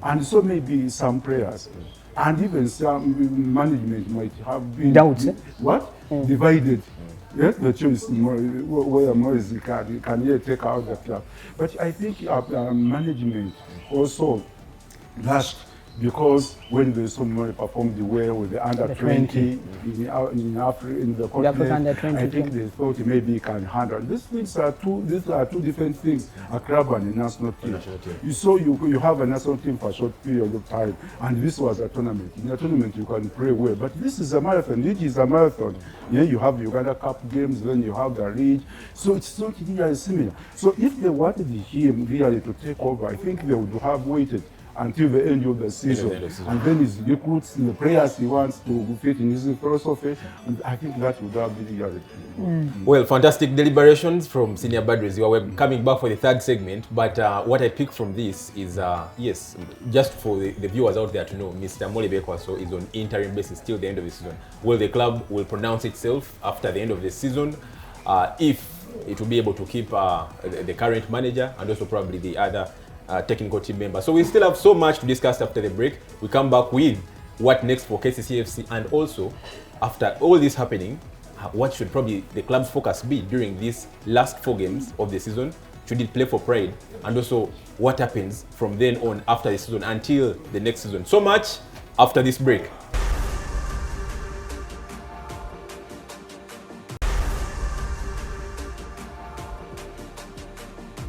And so maybe some players and even some management might have been doubts. Divided. Yes, the choice where Morris can take out the club. But I think management also last, because when the Somali performed well with the under 20 in Africa, in the continent, I think they thought maybe he can handle. These are two different things: a club and a national team. You have a national team for a short period of time, and this was a tournament. In a tournament, you can play well, but this is a marathon. League is a marathon. Yeah, you have Uganda Cup games, then you have the league. So it's not really similar. So if they wanted him really to take over, I think they would have waited until the end of the season. And then he recruits the players he wants to fit in his philosophy, and I think that would have been reality. Well, fantastic deliberations from Senior Badru Zziwa. We're coming back for the third segment, but what I pick from this is, yes, just for the viewers out there to know, Mr. Mole Bekwaso is on interim basis till the end of the season. Well, the club will pronounce itself after the end of the season if it will be able to keep the current manager and also probably the other technical team members. So we still have so much to discuss after the break. We come back with what next for KCCFC, and also after all this happening, what should probably the club's focus be during these last 4 games of the season? Should it play for pride? And also what happens from then on after the season until the next season? So much after this break.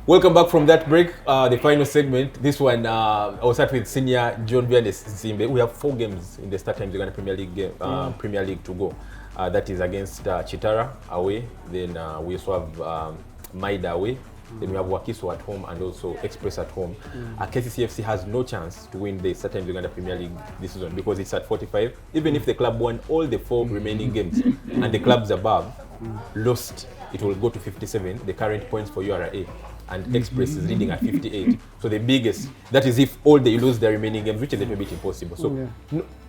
Welcome back from that break, the final segment. This one, I'll start with Senior John Vianney Nsimbe. We have 4 games in the start times Uganda Premier League game, Premier League to go. That is against Chitara away. Then we also have Maida away. Then we have Wakiso at home and also Express at home. KCCFC has no chance to win the start times Uganda Premier League this season because it's at 45. Even if the club won all the 4 remaining games and the clubs above lost, it will go to 57, the current points for URA. And Express is leading at 58. So the biggest, that is if all they lose their remaining games, which is a little bit impossible. So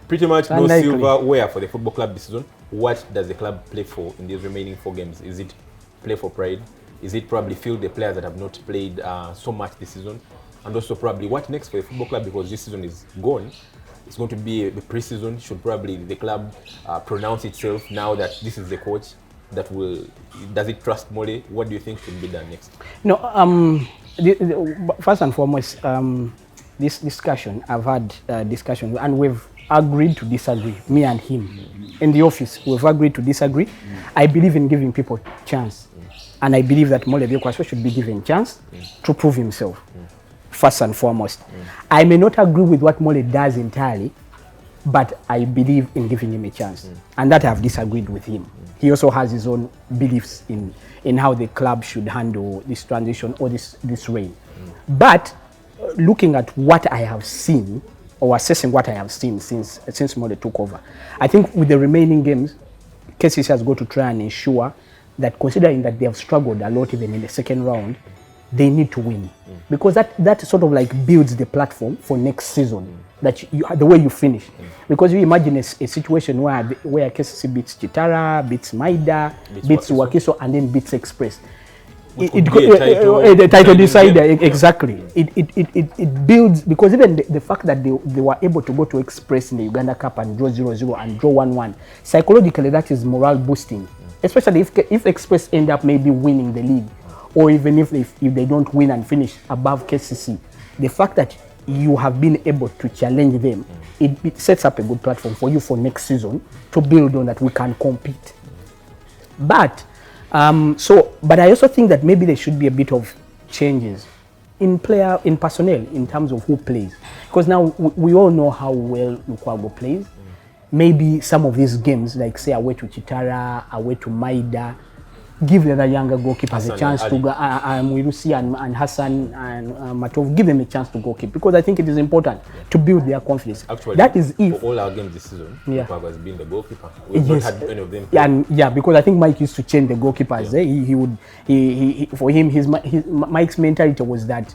pretty much no silverware for the football club this season. What does the club play for in these remaining 4 games? Is it play for pride? Is it probably field the players that have not played so much this season? And also probably what next for the football club, because this season is gone. It's going to be the pre-season. Should probably the club pronounce itself now that this is the coach that will, does it trust Mole? What do you think should be done next? No, first and foremost, this discussion, I've had discussion and we've agreed to disagree, me and him. In the office, we've agreed to disagree. I believe in giving people chance. And I believe that Mole Bekwaso should be given chance to prove himself. first and foremost. I may not agree with what Mole does entirely, but I believe in giving him a chance. And that I've disagreed with him. He also has his own beliefs in how the club should handle this transition or this reign. But looking at what I have seen, or assessing what I have seen since Mole took over, I think with the remaining games, KCC has got to try and ensure that, considering that they have struggled a lot even in the second round, they need to win. Because that sort of like builds the platform for next season, that the way you finish. Because you imagine a situation where KCC beats Chitara, beats Maida, beats Wakiso, and then beats Express. The title decider, exactly. It builds, because even the fact that they were able to go to Express in the Uganda Cup and draw 0-0 and draw 1-1, psychologically that is morale boosting. Especially if Express end up maybe winning the league, or even if they don't win and finish above KCC, the fact that you have been able to challenge them, it sets up a good platform for you for next season to build on, that we can compete. But I also think that maybe there should be a bit of changes in personnel in terms of who plays, because now we all know how well Lukwago plays. Maybe some of these games, like say away to Chitara, away to Maida, give the other younger goalkeepers Hassan a chance to go, Mwirusi and Hassan and Matov, give them a chance to goalkeep, because I think it is important to build their confidence. Actually, that is if for all our games this season, Lukwago has been the goalkeeper. We've not had any of them. Because I think Mike used to change the goalkeepers. For him, Mike's mentality was that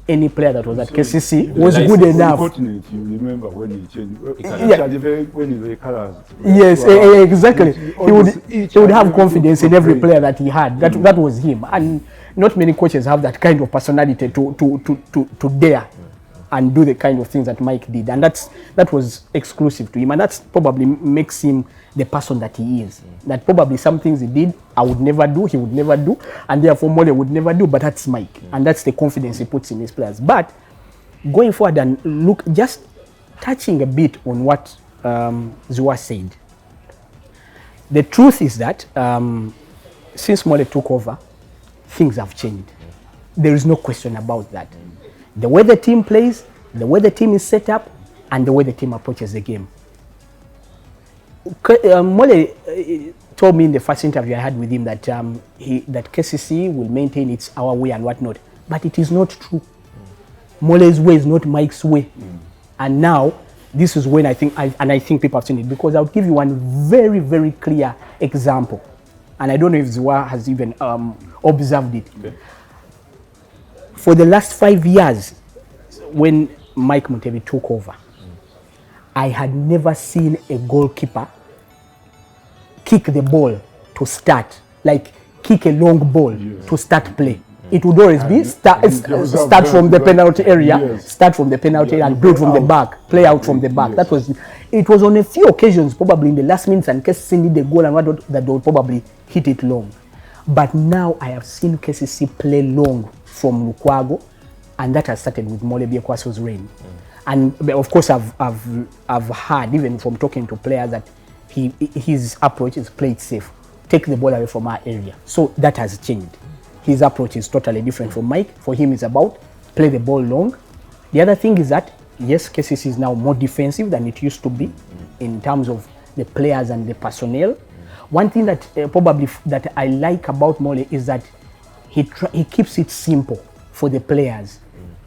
any player that was at KCC was good enough. You remember when he changed? When the colors. Yes, exactly. He would have confidence in every player that he had. That was him, and not many coaches have that kind of personality to dare and do the kind of things that Mike did, and that was exclusive to him, and that's probably makes him the person that he is. That probably some things he did I would never do, he would never do, and therefore Mole would never do, but that's Mike, and that's the confidence he puts in his players. But going forward and look, just touching a bit on what Zziwa said, the truth is that since Mole took over, things have changed. There is no question about that. The way the team plays, the way the team is set up, and the way the team approaches the game. Mole told me in the first interview I had with him that that KCC will maintain our way and whatnot, but it is not true. Mole's way is not Mike's way, and now this is when I think people have seen it, because I'll give you one very, very clear example, and I don't know if Zziwa has even observed it. Okay. For the last 5 years, when Mike Mutebi took over, I had never seen a goalkeeper kick the ball to start, like kick a long ball to start play. It would always be start from the penalty area, start from the penalty area and build from the back, play out from the back. It was on a few occasions, probably in the last minutes, and KCC need the goal and what that they would probably hit it long. But now I have seen KCC play long from Lukwago, and that has started with Mole Biekwaso's reign. And of course, I've heard even from talking to players that his approach is play it safe, take the ball away from our area. So that has changed. His approach is totally different from Mike. For him, it's about play the ball long. The other thing is that yes, KCC is now more defensive than it used to be in terms of the players and the personnel. One thing that probably that I like about Mole is that he keeps it simple for the players,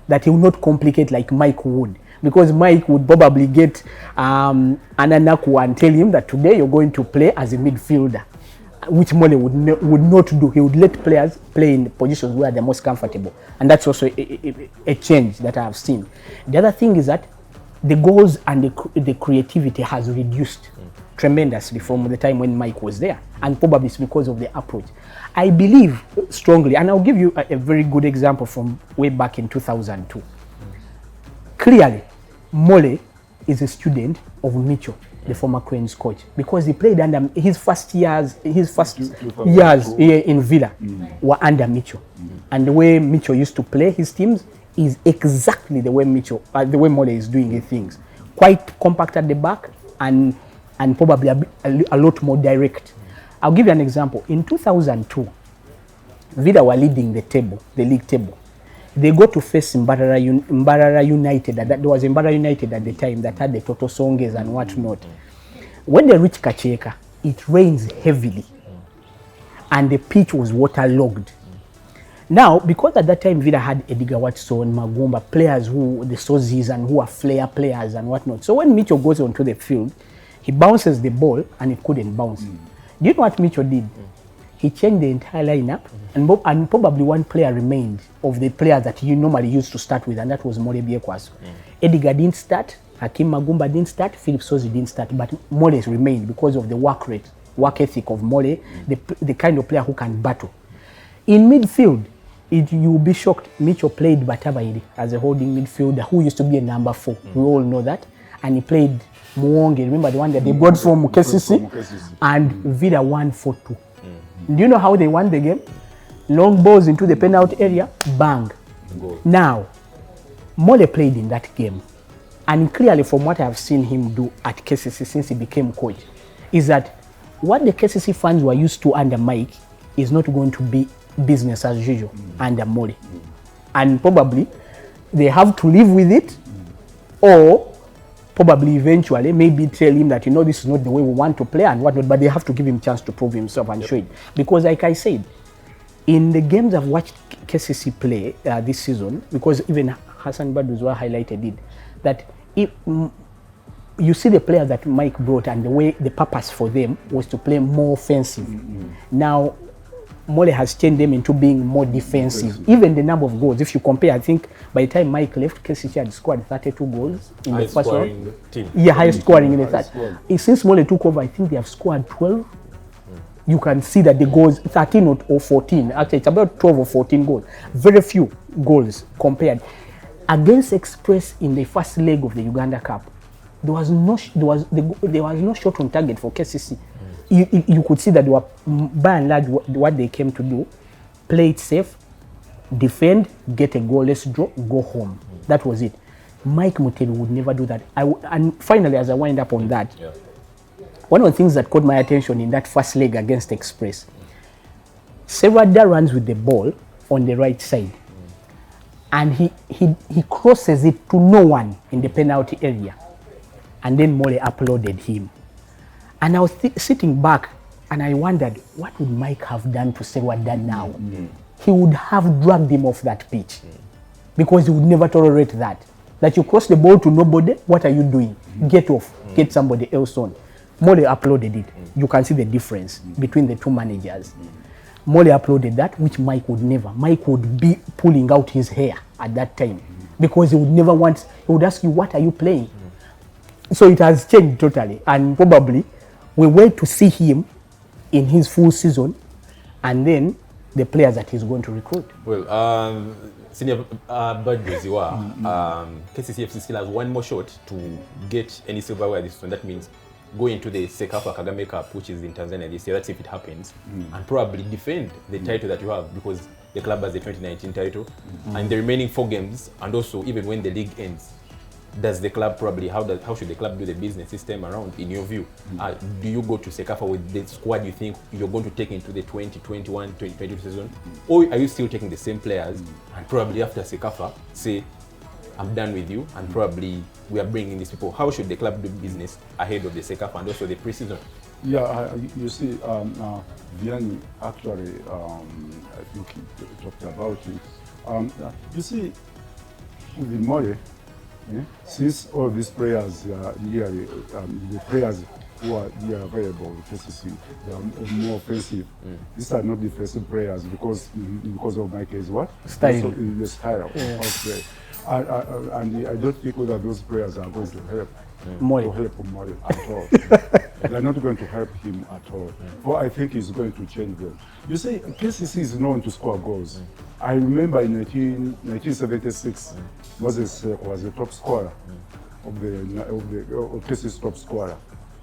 that he will not complicate like Mike would, because Mike would probably get Ananaku and tell him that today you're going to play as a midfielder, which Mole would not do. He would let players play in positions where they're most comfortable, and that's also a change that I have seen. The other thing is that the goals and the creativity has reduced tremendously from the time when Mike was there, and probably it's because of the approach. I believe strongly, and I'll give you a very good example from way back in 2002. Clearly, Mole is a student of Mitchell, the former Cranes coach, because he played under his first years in Villa were under Mitchell, and the way Mitchell used to play his teams is exactly the way Mole is doing his things, quite compact at the back and probably a lot more direct. I'll give you an example. In 2002, Villa were leading the league table. They go to face Mbarara United. There was Mbarara United at the time that had the Toto Songes and whatnot. When they reach Kacheka, it rains heavily. And the pitch was waterlogged. Now, because at that time Vida had Edgar Watson, Magumba, players who, the Sozis and who are flair players and whatnot. So when Mitchell goes onto the field, he bounces the ball and it couldn't bounce. Do you know what Mitchell did? He changed the entire lineup and probably one player remained of the players that you normally used to start with, and that was Mole Biekwaso. Edgar didn't start, Hakim Magumba didn't start, Philip Sozi didn't start, but Mole remained because of the work rate, work ethic of Mole, the kind of player who can battle. In midfield, you'll be shocked, Mitchell played Batabairi as a holding midfielder who used to be a number 4. We all know that. And he played Mwanje, remember the one that they brought from KCCA, and Vida won 4-2. Do you know how they won the game? Long balls into the penalty area, bang. Goal. Now, Mole played in that game. And clearly from what I've seen him do at KCC since he became coach, is that what the KCC fans were used to under Mike is not going to be business as usual under Mole. And probably they have to live with it, or probably eventually maybe tell him that, you know, this is not the way we want to play and whatnot, but they have to give him a chance to prove himself and show it. Because like I said, in the games I've watched KCC play this season, because even Hassan Badru highlighted it, that if, you see the players that Mike brought and the way the purpose for them was to play more offensive. Now, Mole has changed them into being more defensive. Even the number of goals, if you compare, I think by the time Mike left, KCC had scored 32 goals in the first round. Yeah, highest scoring in the third. Since Mole took over, I think they have scored 12. You can see that the goals, 13 or 14, actually it's about 12 or 14 goals. Very few goals compared. Against Express in the first leg of the Uganda Cup, there was no shot on target for KCC. You could see that they were, by and large, what they came to do, play it safe, defend, get a goal, let's draw, go home. That was it. Mike Mutelu would never do that. And finally, as I wind up on that, one of the things that caught my attention in that first leg against Express, Sewage runs with the ball on the right side, and he crosses it to no one in the penalty area, and then Mole uploaded him. And I was sitting back and I wondered, what would Mike have done to Sewage now? He would have dragged him off that pitch because he would never tolerate that. That you cross the ball to nobody, what are you doing? Get off, get somebody else on. Mole uploaded it. You can see the difference between the two managers. Mole uploaded that, which Mike would never. Mike would be pulling out his hair at that time because he would never want, he would ask you, what are you playing? So it has changed totally, and probably we wait to see him in his full season and then the players that he's going to recruit. Well, Senior Badru Zziwa, KCCFC still has one more shot to get any silverware this season. That means go into the Sekafa Kagame Cup, which is in Tanzania this year. That's if it happens, and probably defend the title that you have, because the club has the 2019 title, and the remaining 4 games, and also even when the league ends, does the club probably, how should the club do the business this time around, in your view? Do you go to Sekafa with the squad you think you're going to take into the 2021-2022 season? Or are you still taking the same players and probably after Sekafa say, I'm done with you, and probably we are bringing these people? How should the club do business ahead of the Sekafa and also the pre-season? Yeah, you see, Vianney actually, I think he talked about it. You see, with Mole, since all these players are nearly, the players who are here available in KCC, they are more offensive. These are not defensive players because of Mike's what? Style. The style of play. And I don't think that those players are going to help Mole at all. They're not going to help him at all. Well, I think he's going to change them. You see, KCC is known to score goals. I remember in 1976, Moses was the top scorer of KCC's top scorer.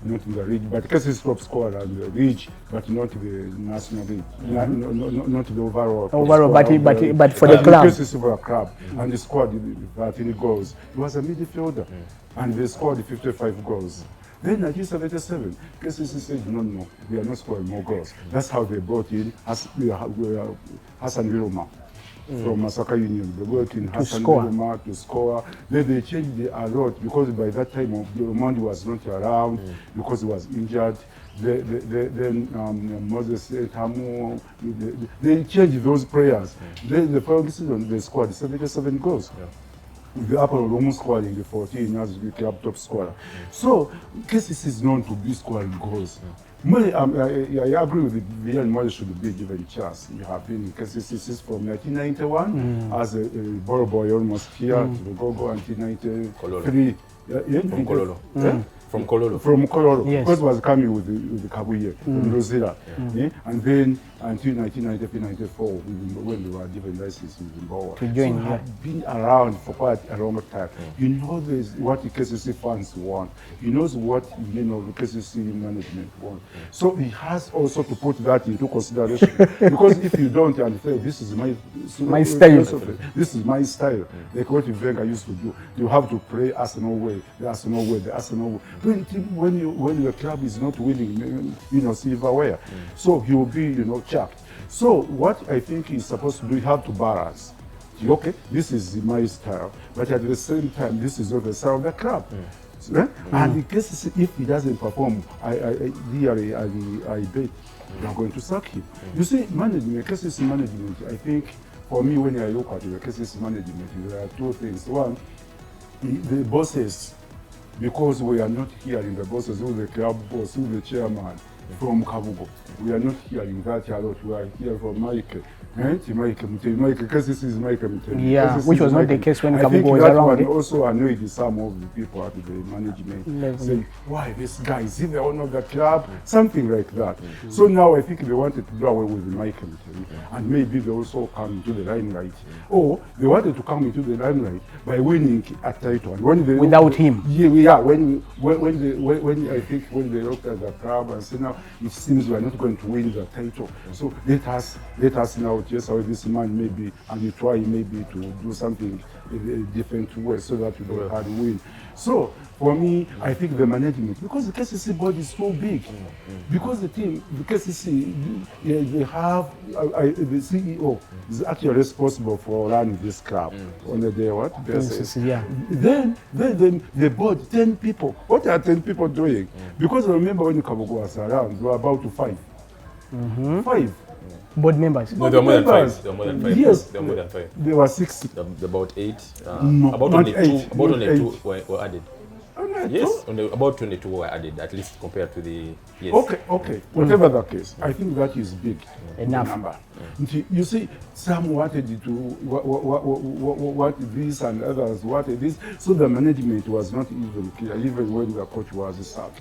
Not in the league, but KCC's top scorer in the league, but not the national league, not the overall. But for the club. KCC club, and he scored 13 goals. He was a midfielder, and they scored 55 goals. Then 1977, KCC said, no, we are not scoring more goals. That's how they brought in Hassan Wilma. from Masaka Union. They brought in Hassan to score. Then they changed a lot because by that time Mwanje was not around because he was injured. Then Moses Tamu, they changed those players. Then the following season they scored 77 goals. The upper almost scoring the 14 as the club top scorer. So KCC is known to be scoring goals. I agree with Vianney. Mwanje should be given chance. You have been in KCC since from 1991 as a ball boy almost here to go until 1993. From Kololo. Yes. Because was coming with the Kabuye, from Rosira. And then until 1993-94, when we were given license with Mbowa. To join, so have been around for quite a long time. He knows what the KCC fans want. He knows what the KCC management want. So he has also to put that into consideration. Because if you don't understand, this is my style. This is my style. Like what Wenger used to do. You have to play Arsenal way, the Arsenal way, the Arsenal way. When your club is not winning, silverware. So he will be, chucked. So what I think he's supposed to do, you have to balance. Okay, this is my style, but at the same time, this is not the style of the club. And in case if he doesn't perform, I bet they are going to sack him. You see, management, KCC management, I think, for me, when I look at the KCC management, there are two things. One, the bosses, because we are not hearing the bosses, who the club boss, who the chairman from Kabugo. We are not hearing that a lot. We are hearing from Mike. Because this is Mike. Yeah, which was not the case when Kabugo was around. I also annoyed some of the people at the management saying, why this guy, is he the owner of the club? Something like that. So now I think they wanted to do away with Mike and maybe they also come into the limelight. Or they wanted to come into the limelight by winning a title. And when they without him. Yeah, when I think when they looked at the club and said, now it seems we are not going to win the title. So let us now chase away this man maybe and you try maybe to do something in a different way so that we don't have to win. So for me, I think the management, because the KCC body is so big, because the team, the KCC, they have, the CEO is actually responsible for running this club on the day what? Then the board, 10 people. What are 10 people doing? Because I remember when Kabugo was around, we were about to 5. 5. Board members? No, there were more than 5. There were more than 5. Yes. There were more than 5. There were 6. About 8. No, about not 22. 8. About not 22 8. were added. Yes, about 22 were added, at least compared to the... Yes. Okay. Whatever the case, I think that is big. Enough. Number. You see, some wanted to what this and others wanted this. So the management was not even clear, even when the coach was sacked.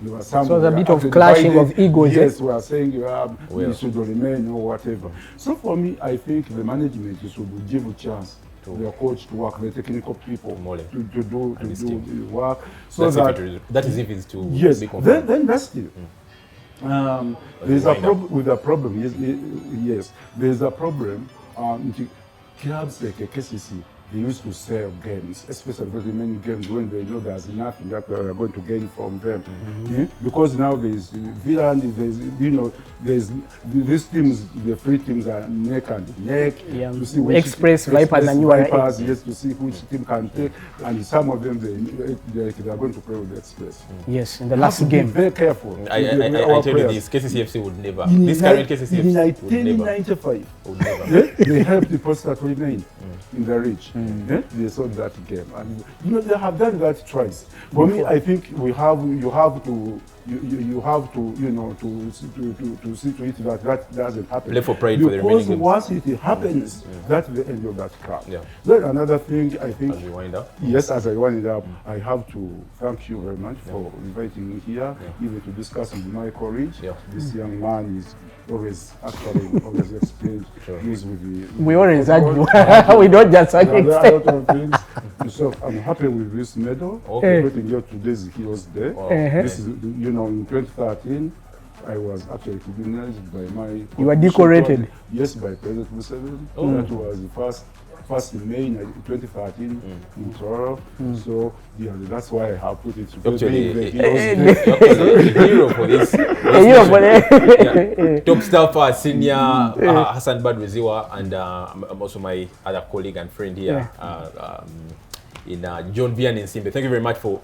There was some, so there's a bit of clashing of egos. Yes, we are saying we should remain or whatever. So for me, I think the management should give a chance to the coach to work, the technical people to do the work. So that is if it's to yes, be confirmed. Then that's still. There's a problem with a problem. Yes, there's a problem. Clubs like KCC, they used to sell games, especially very many games when they know there's nothing that they are going to gain from them. Because now there's Vianney, there's these teams, the free teams are neck and neck. Yeah. To see which Express Vipers and Vipers, yes, to see which team can take, and some of them they are going to play with the Express. Yes, in the last game. Be very careful. I tell you this, KCCFC would never. This current KCCFC in 1995, they helped the Poster to remain in the reach. They saw that game, and they have done that twice. For me, I think you have to see to it that doesn't happen. Play for pride for the remaining games. Because once it happens, that's the end of that club. Yeah. Then another thing, I think. As we wind up. Yes, as I wind it up, I have to thank you very much for inviting me here, even to discuss with my colleague. This young man is always explained news with the. We always argue. We don't just argue. There are a lot of things. So I'm happy with this medal. Putting here today's Heroes Day. This is, in 2013, I was actually recognized by my. You were decorated. Yes, by President Museveni. That was the first first in May 2013 in Toronto. So yeah, that's why I have put it together. Actually, a hero for this. Top staff, senior Hassan Badru Zziwa, and also my other colleague and friend here. In John Vianney and Nsimbe. Thank you very much for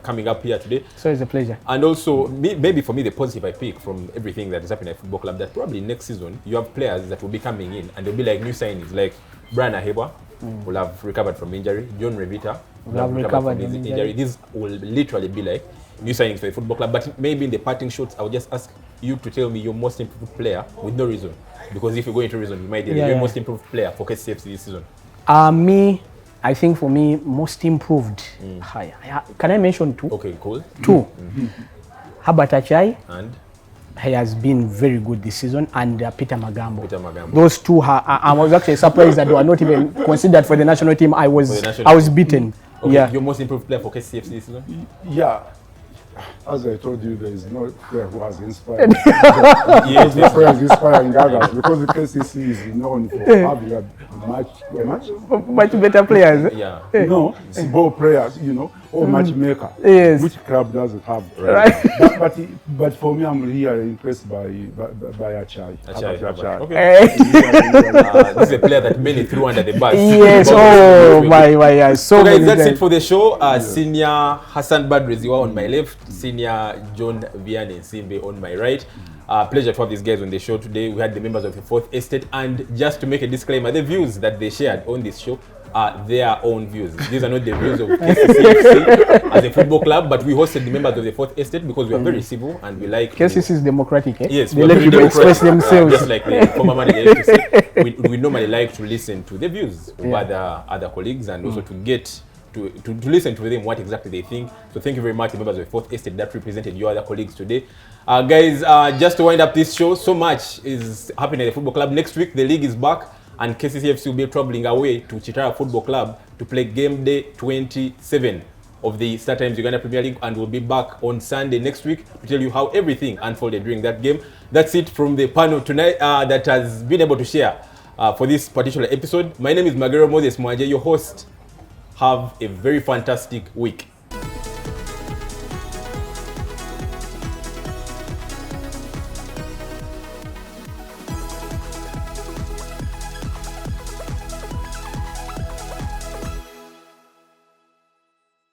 coming up here today. So it's a pleasure. And also, maybe for me, the positive I pick from everything that is happening at Football Club, that probably next season, you have players that will be coming in and they'll be like new signings, like Brian Aheebwa will have recovered from injury, John Revita will have recovered from his injury. These will literally be like new signings for the Football Club. But maybe in the parting shots, I will just ask you to tell me your most improved player with no reason. Because if you go into reason, you might be your most improved player for KCCFC this season. I think for me, most improved. Can I mention two? Okay, cool. Two. Habert Achai. And? He has been very good this season. And Peter Magambo. Magambo. Those two, I was actually surprised that they were not even considered for the national team. I was beaten. Okay, yeah. Your most improved player for KCCFC this season? Yeah. As I told you, there is no player who has inspired. Yes, no player is inspiring others because the KCC is known for having a much better players. Yeah. No, it's ball players, or matchmaker. Yes. Which club doesn't have? Right. But for me, I'm here impressed by Achai. Achai. Okay. This is a player that many threw under the bus. Yes. Oh my. So guys, that's it for the show. Senior Hassan Badru Zziwa on my left. Senior John Vianney Nsimbe on my right. Pleasure to have these guys on the show today. We had the members of the Fourth Estate, and just to make a disclaimer, the views that they shared on this show are their own views. These are not the views of KCCFC as a football club, but we hosted the members of the Fourth Estate because we are very civil and we like... KCC is democratic, eh? Yes, they let people express themselves. Just like the former manager used to say, we normally like to listen to the views of other colleagues and also to get... To listen to them what exactly they think. So thank you very much, members of the Fourth Estate that represented your other colleagues today. Guys, just to wind up this show, so much is happening at the football club. Next week, the league is back and KCCFC will be traveling away to Chitara Football Club to play game day 27 of the Star Times Uganda Premier League, and we'll be back on Sunday next week to tell you how everything unfolded during that game. That's it from the panel tonight that has been able to share for this particular episode. My name is Magero Mwanje, your host. Have a very fantastic week.